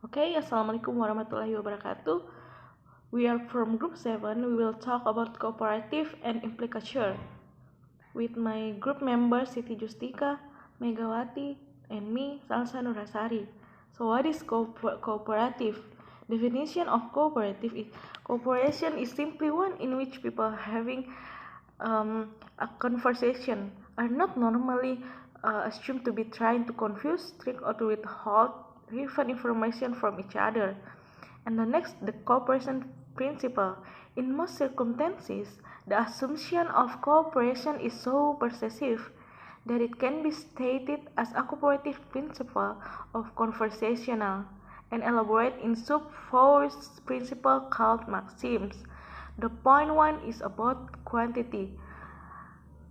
Okay, Assalamualaikum warahmatullahi wabarakatuh. We are from group 7. We will talk about cooperative and implicature with my group members Siti Justika, Megawati, and me, Salsa Nurasari. So what is cooperative? Definition of cooperative is cooperation is simply one in which people having a conversation are not normally assumed to be trying to confuse, trick, or to withhold relevant information from each other. And the next, the cooperation principle. In most circumstances, the assumption of cooperation is so pervasive that it can be stated as a cooperative principle of conversational and elaborate in sub-four principles called maxims. The point one is about quantity.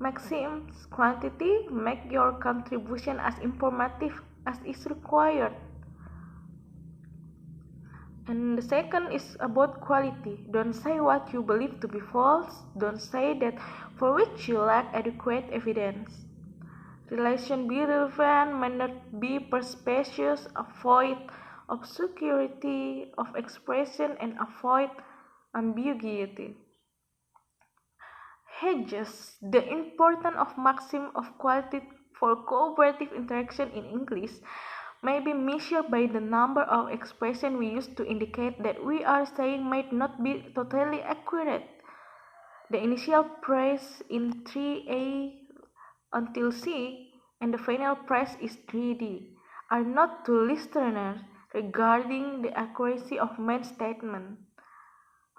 Maxims quantity make your contribution as informative as is required. And the second is about quality. Don't say what you believe to be false. Don't say that for which you lack adequate evidence. Relation be relevant, may not be perspicacious, avoid obscurity of expression, and avoid ambiguity. Hedges the importance of maxim of quality for cooperative interaction in English may be measured by the number of expressions we use to indicate that we are saying might not be totally accurate. The initial phrase in 3a until C and the final phrase is 3d are not to listeners regarding the accuracy of main statement.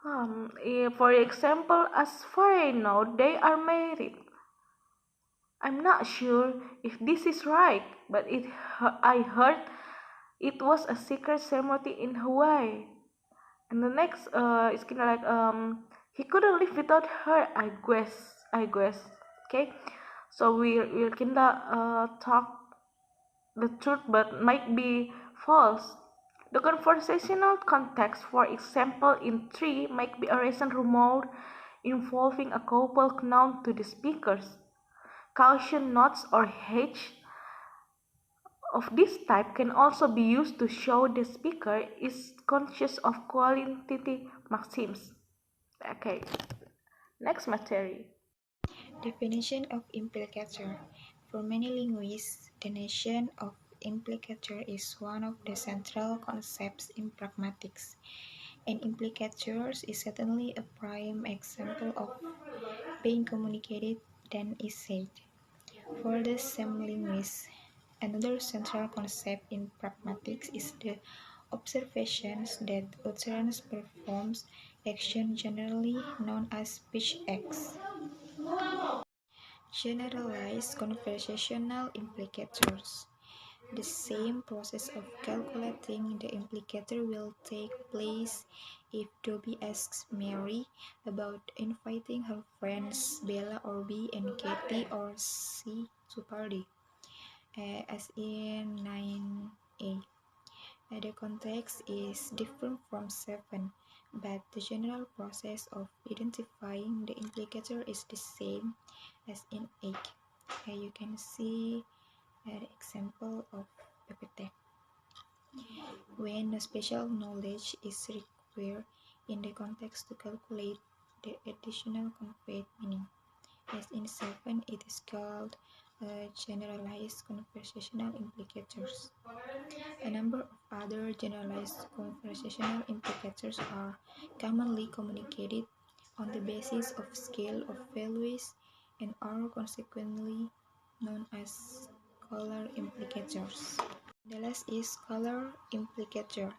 For example, as far as I know, they are married. I'm not sure if this is right, but I heard it was a secret ceremony in Hawaii. And the next is kind of like he couldn't live without her. I guess. Okay, so we'll kind of talk the truth, but might be false. The conversational context, for example, in 3 might be a recent rumor involving a couple known to the speakers. Caution notes or H of this type can also be used to show the speaker is conscious of qualitative maxims. Okay, next material. Definition of implicature. For many linguists, the notion of implicature is one of the central concepts in pragmatics, and implicature is certainly a prime example of being communicated than is said. For the same linguists, another central concept in pragmatics is the observation that utterance performs action generally known as speech acts. Generalized conversational implicators. The same process of calculating the implicator will take place if Dobby asks Mary about inviting her friends Bella or B and Katie or C to party, as in 9a. The context is different from 7, but the general process of identifying the implicator is the same as in 8. You can see the example of PPT. When no special knowledge is required in the context to calculate the additional conveyed meaning. As in 7, it is called generalized conversational implicators. A number of other generalized conversational implicators are commonly communicated on the basis of scale of values and are consequently known as scalar implicators. The last is scalar implicator.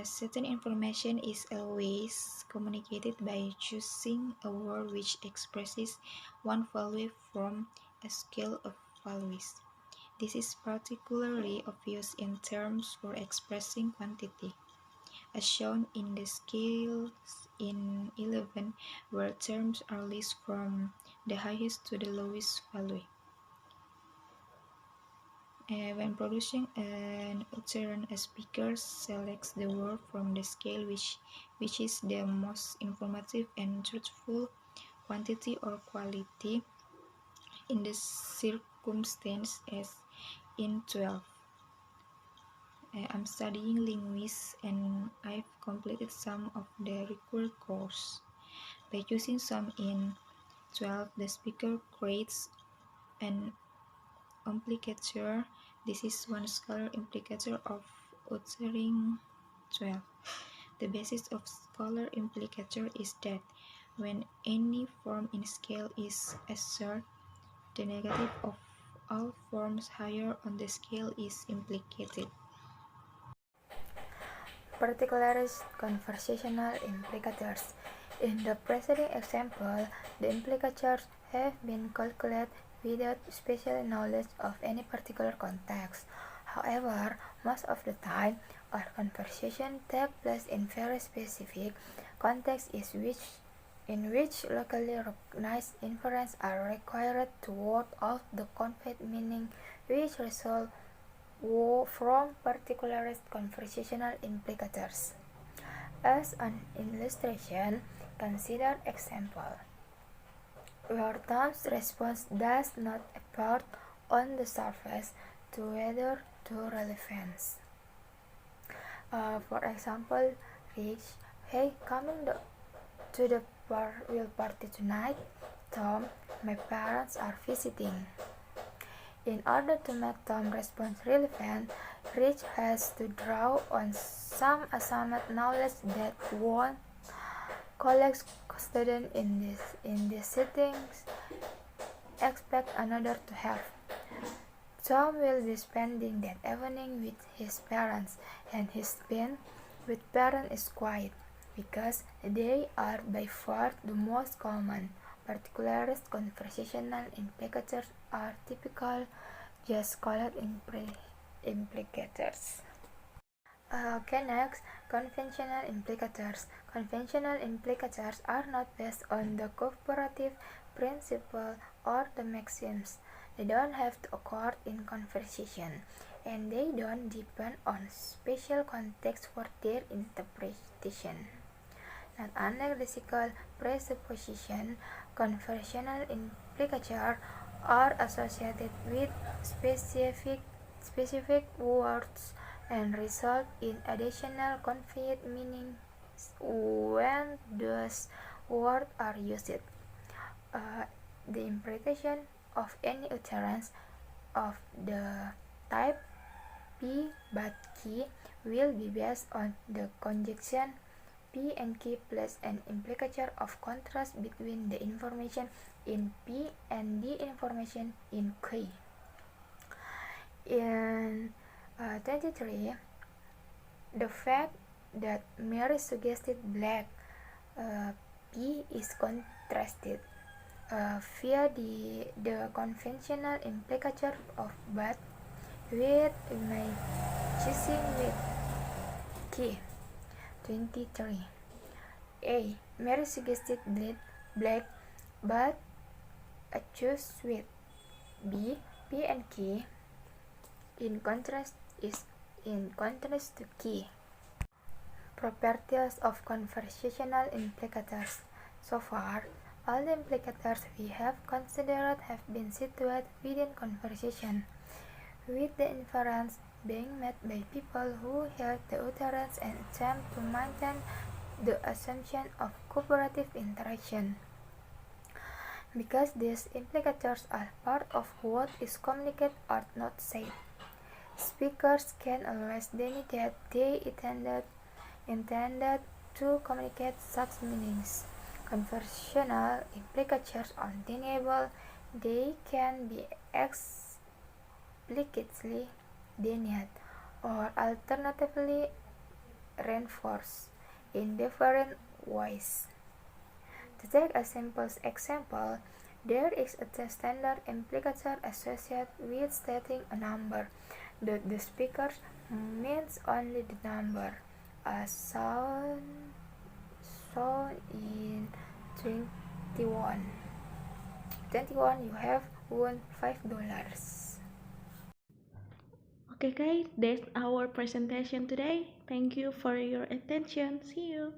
Certain information is always communicated by choosing a word which expresses one value from a scale of values. This is particularly obvious in terms for expressing quantity, as shown in the scales in 11, where terms are listed from the highest to the lowest value. When producing an utterance, a speaker selects the word from the scale which is the most informative and truthful quantity or quality in the circumstance, as in 12. I'm studying linguistics and I've completed some of the required course. By choosing some in 12, the speaker creates an implicature. This is one scalar implicature of uttering 12. The basis of scalar implicature is that when any form in scale is asserted, the negative of all forms higher on the scale is implicated. Particularized conversational implicators. In the preceding example, the implicatures have been calculated without special knowledge of any particular context. However, most of the time, our conversation takes place in very specific contexts in which locally recognized inferences are required to ward off the conveyed meaning which result from particularized conversational implicators. As an illustration, consider example where Tom's response does not appear on the surface to whether to relevance. For example, Rich, hey, to the will party tonight? Tom, my parents are visiting. In order to make Tom's response relevant, Rich has to draw on some assumed knowledge that one college student in these settings expect another to have. Tom will be spending that evening with his parents, and his spend with parents is quiet because they are by far the most common. Particularized conversational implicators are typical, just called implicators. Okay, next, conventional implicators. Conventional implicators are not based on the cooperative principle or the maxims. They don't have to occur in conversation, and they don't depend on special context for their interpretation. Not unlike lexical presupposition, conversational implicatures are associated with specific words and result in additional conveyed meanings when those words are used. The implication of any utterance of the type P but Q will be based on the conjunction P and Q plus an implicature of contrast between the information in P and the information in Q. In 23, the fact that Mary suggested black P is contrasted via the conventional implicature of but with my choosing with K. 23. A. Mary suggested black but I choose with B. P and K in contrast to K. Properties of conversational implicators. So far, all the implicators we have considered have been situated within conversation, with the inference being made by people who hear the utterance and attempt to maintain the assumption of cooperative interaction. Because these implicators are part of what is communicated or not said, speakers can always deny that they intended to communicate such meanings. Conversational implicatures are deniable. They can be explicitly denied or alternatively reinforced in different ways. To take a simple example, there is a standard implicator associated with stating a number. The speaker means only the number, as shown in 21. 21, you have won $5. Okay guys, that's our presentation today. Thank you for your attention. See you.